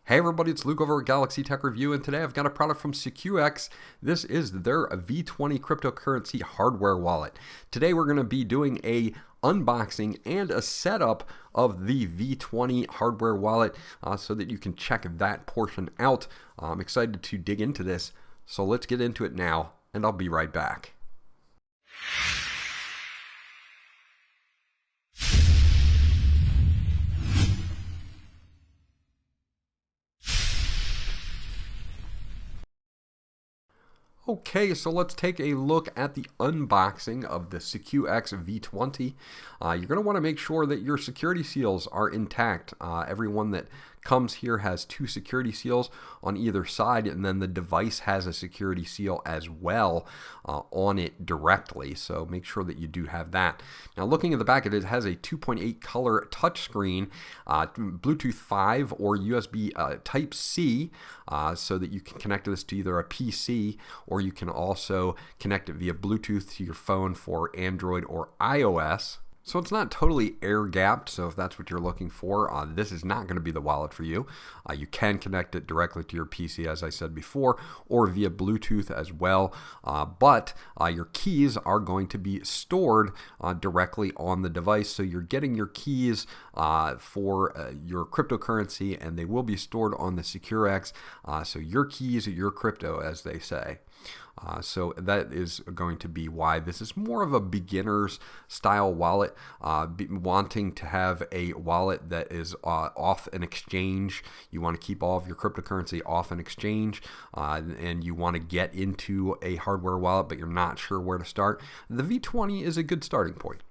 Hey everybody, it's Luke over at Galaxy Tech Review, and today I've got a product from SecuX. This is their V20 cryptocurrency hardware wallet. Today we're going to be doing a unboxing and a setup of the V20 hardware wallet so that you can check that portion out. I'm excited to dig into this, so let's get into it now, and I'll be right back. Okay, so let's take a look at the unboxing of the SecuX V20. You're going to want to make sure that your security seals are intact. Everyone that comes here has two security seals on either side, and then the device has a security seal as well on it directly, so make sure that you do have that. Now looking at the back, it has a 2.8 color touchscreen, Bluetooth 5 or USB Type-C, so that you can connect this to either a PC, or you can also connect it via Bluetooth to your phone for Android or iOS. So it's not totally air-gapped, so if that's what you're looking for, this is not going to be the wallet for you. You can connect it directly to your PC, as I said before, or via Bluetooth as well, but your keys are going to be stored directly on the device, so you're getting your keys for your cryptocurrency, and they will be stored on the SecuX, so your keys are your crypto, as they say. So that is going to be why this is more of a beginner's style wallet. Wanting to have a wallet that is off an exchange, you want to keep all of your cryptocurrency off an exchange, and you want to get into a hardware wallet, but you're not sure where to start. The V20 is a good starting point.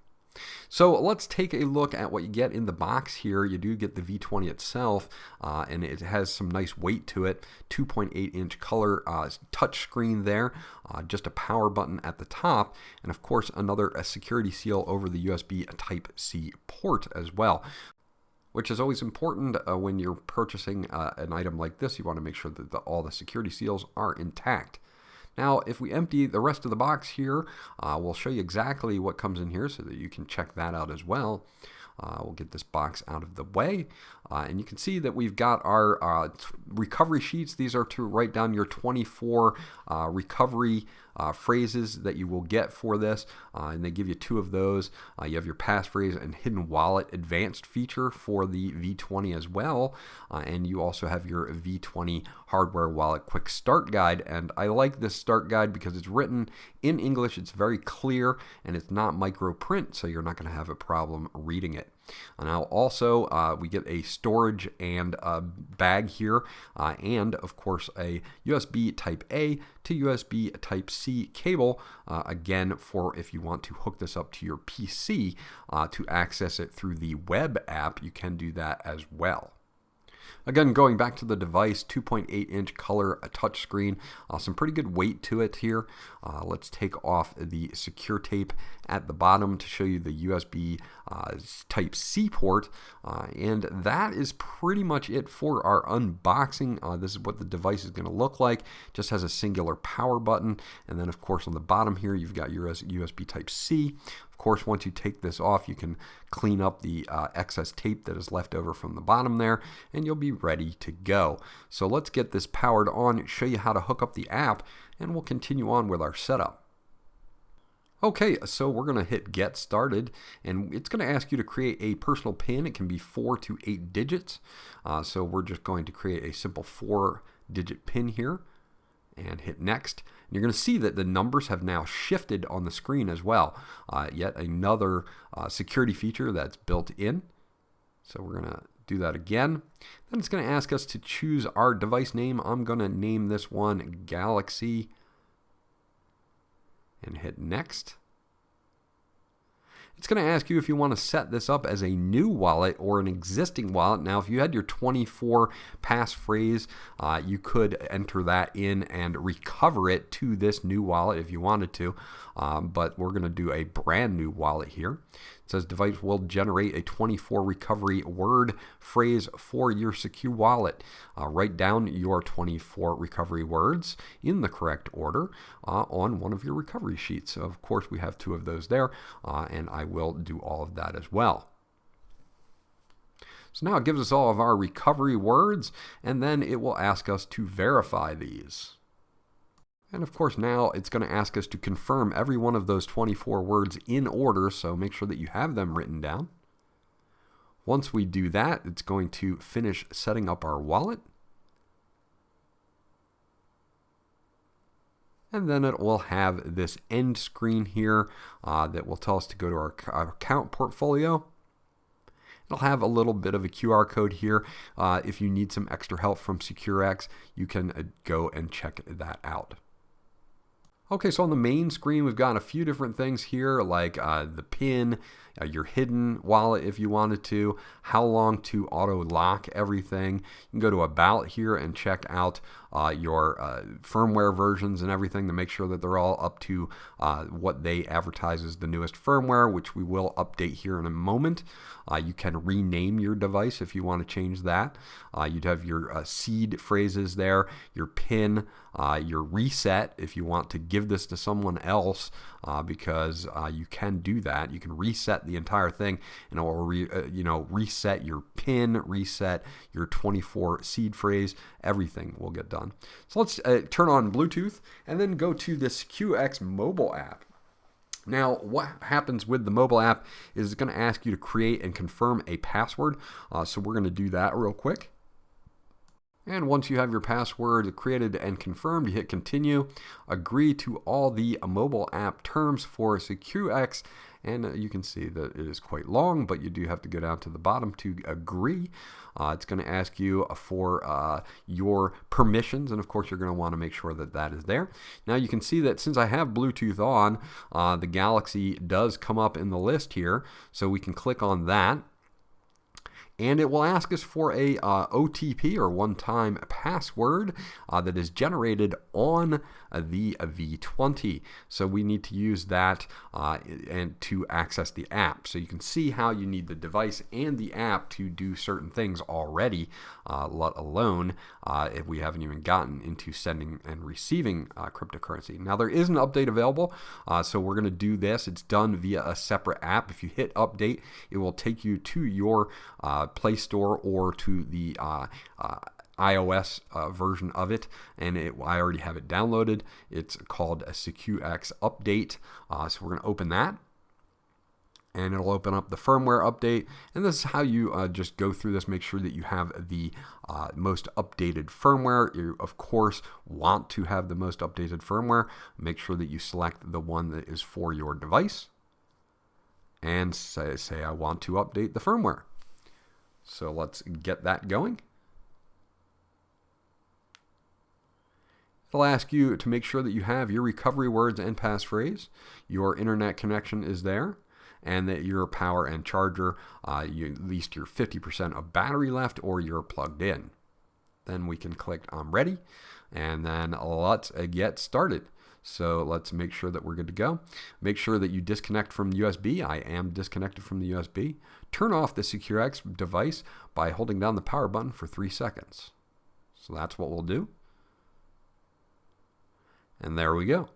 So let's take a look at what you get in the box here. You do get the V20 itself, and it has some nice weight to it. 2.8-inch color touch screen there, just a power button at the top, and of course another security seal over the USB Type-C port as well, which is always important when you're purchasing an item like this. You want to make sure that all the security seals are intact. Now, if we empty the rest of the box here, we'll show you exactly what comes in here so that you can check that out as well. We'll get this box out of the way, and you can see that we've got our recovery sheets. These are to write down your 24 recovery phrases that you will get for this, and they give you 2 of those. You have your passphrase and hidden wallet advanced feature for the V20 as well, and you also have your V20 hardware wallet quick start guide. And I like this start guide because it's written in English, it's very clear, and it's not micro print, so you're not going to have a problem reading it. Now also we get a storage and bag here, and of course a USB Type-A to USB Type-C cable, again for if you want to hook this up to your PC to access it through the web app, you can do that as well. Again, going back to the device, 2.8-inch color touchscreen, some pretty good weight to it here. Let's take off the secure tape at the bottom to show you the USB Type-C port, and that is pretty much it for our unboxing. This is what the device is going to look like. Just has a singular power button, and then of course on the bottom here you've got your USB Type-C. Of course, once you take this off, you can clean up the excess tape that is left over from the bottom there, and you'll be ready to go. So let's get this powered on, show you how to hook up the app, and we'll continue on with our setup. Okay, so we're going to hit get started, and it's going to ask you to create a personal PIN. It can be 4 to 8 digits. So we're just going to create a simple 4-digit PIN here and hit next. And you're going to see that the numbers have now shifted on the screen as well. Yet another security feature that's built in. So we're going to do that again. Then it's going to ask us to choose our device name. I'm going to name this one Galaxy and hit next. It's going to ask you if you want to set this up as a new wallet or an existing wallet. Now, if you had your 24 passphrase, you could enter that in and recover it to this new wallet if you wanted to, but we're going to do a brand new wallet here. It says device will generate a 24 recovery word phrase for your secure wallet. Write down your 24 recovery words in the correct order on one of your recovery sheets. So of course, we have 2 of those there, and I will do all of that as well. So now it gives us all of our recovery words, and then it will ask us to verify these. And of course now it's going to ask us to confirm every one of those 24 words in order, so make sure that you have them written down. Once we do that, it's going to finish setting up our wallet. And then it will have this end screen here that will tell us to go to our account portfolio. It'll have a little bit of a QR code here. If you need some extra help from SecuX, you can go and check that out. Okay, so on the main screen, we've got a few different things here, like the PIN, your hidden wallet if you wanted to, how long to auto lock everything. You can go to About here and check out your firmware versions and everything to make sure that they're all up to what they advertise as the newest firmware, which we will update here in a moment. You can rename your device if you want to change that. You'd have your seed phrases there, your PIN, your reset if you want to give this to someone else, because you can do that. You can reset the entire thing, and it will reset your PIN, reset your 24 seed phrase. Everything will get done. So let's turn on Bluetooth and then go to the SecuX mobile app. Now, what happens with the mobile app is it's going to ask you to create and confirm a password. So we're going to do that real quick. And once you have your password created and confirmed, you hit continue, agree to all the mobile app terms for SecuX, and you can see that it is quite long, but you do have to go down to the bottom to agree. It's going to ask you for your permissions, and of course you're going to want to make sure that that is there. Now you can see that since I have Bluetooth on, the Galaxy does come up in the list here, so we can click on that. And it will ask us for a OTP or one-time password that is generated on the V20. So we need to use that and to access the app. So you can see how you need the device and the app to do certain things already, let alone if we haven't even gotten into sending and receiving cryptocurrency. Now there is an update available, so we're going to do this. It's done via a separate app. If you hit update, it will take you to your Play Store or to the iOS version of it, and I already have it downloaded. It's called a SecuX Update, so we're going to open that, and it'll open up the firmware update. And this is how you just go through this. Make sure that you have the most updated firmware. You of course want to have the most updated firmware. Make sure that you select the one that is for your device, and say I want to update the firmware. So let's get that going. It'll ask you to make sure that you have your recovery words and passphrase, your internet connection is there, and that your power and charger, at least your 50% of battery left, or you're plugged in. Then we can click on ready, and then let's get started. So let's make sure that we're good to go. Make sure that you disconnect from USB. I am disconnected from the USB. Turn off the SecuX device by holding down the power button for 3 seconds. So that's what we'll do. And there we go.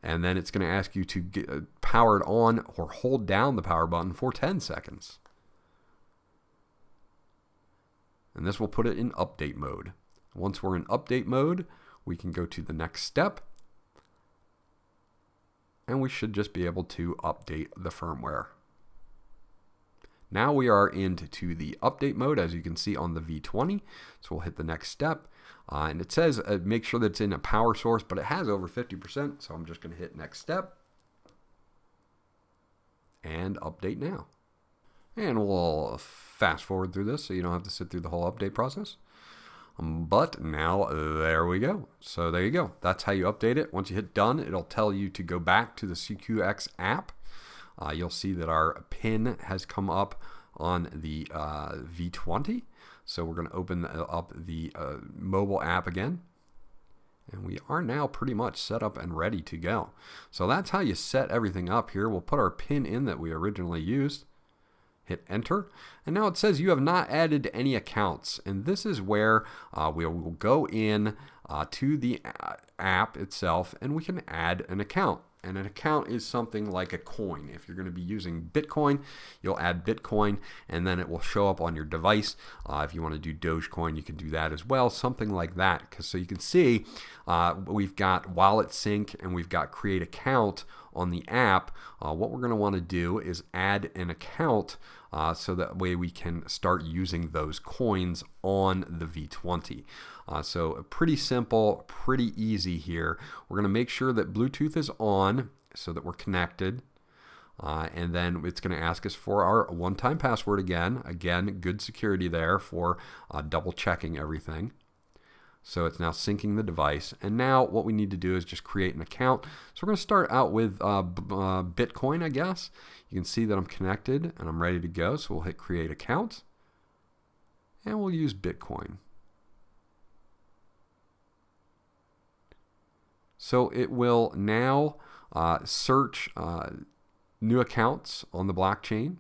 And then it's going to ask you to get powered on or hold down the power button for 10 seconds. And this will put it in update mode. Once we're in update mode, we can go to the next step. And we should just be able to update the firmware. Now we are into the update mode, as you can see on the V20. So we'll hit the next step. And it says make sure that it's in a power source, but it has over 50%. So I'm just going to hit next step. And update now. And we'll fast forward through this so you don't have to sit through the whole update process. But now there we go. So there you go. That's how you update it. Once you hit done, it'll tell you to go back to the SecuX app. You'll see that our PIN has come up on the V20. So we're going to open up the mobile app again. And we are now pretty much set up and ready to go. So that's how you set everything up here. We'll put our PIN in that we originally used. Hit enter, and now it says you have not added any accounts, and this is where we will go in to the app itself, and we can add an account. And an account is something like a coin. If you're going to be using Bitcoin, you'll add Bitcoin, and then it will show up on your device. If you want to do Dogecoin, you can do that as well, something like that. So you can see we've got wallet sync and we've got create account on the app. What we're going to want to do is add an account so that way we can start using those coins on the V20. So pretty simple, pretty easy here. We're going to make sure that Bluetooth is on so that we're connected. And then it's going to ask us for our one-time password again. Again, good security there for double checking everything. So it's now syncing the device. And now what we need to do is just create an account. So we're going to start out with Bitcoin, I guess. You can see that I'm connected and I'm ready to go. So we'll hit create account. And we'll use Bitcoin. So it will now search new accounts on the blockchain.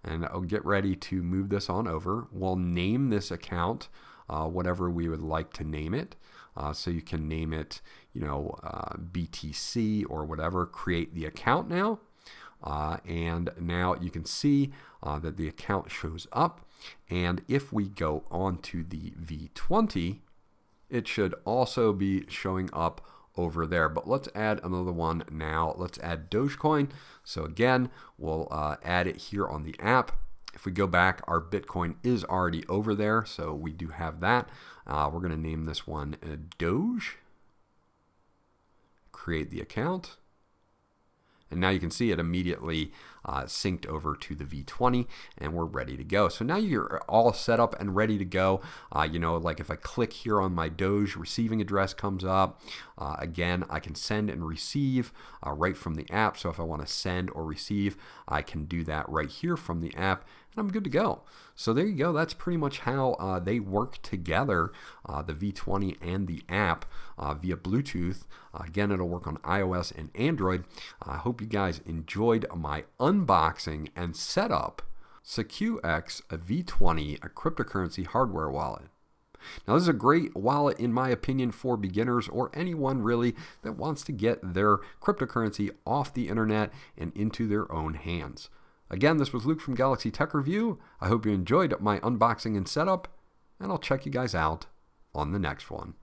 And I'll get ready to move this on over. We'll name this account whatever we would like to name it. So you can name it, BTC or whatever. Create the account now. And now you can see that the account shows up. And if we go on to the V20, it should also be showing up over there. But let's add another one now. Let's add Dogecoin. So again, we'll add it here on the app. If we go back, our Bitcoin is already over there, so we do have that. We're going to name this one Doge. Create the account. And now you can see it immediately synced over to the V20, and we're ready to go. So now you're all set up and ready to go. Like if I click here on my Doge, receiving address comes up. Again, I can send and receive right from the app. So if I want to send or receive, I can do that right here from the app, and I'm good to go. So there you go. That's pretty much how they work together, the V20 and the app via Bluetooth. Again, it'll work on iOS and Android. I hope you guys enjoyed my unboxing and setup SecuX V20, a cryptocurrency hardware wallet. Now, this is a great wallet, in my opinion, for beginners or anyone really that wants to get their cryptocurrency off the internet and into their own hands. Again, this was Luke from Galaxy Tech Review. I hope you enjoyed my unboxing and setup, and I'll check you guys out on the next one.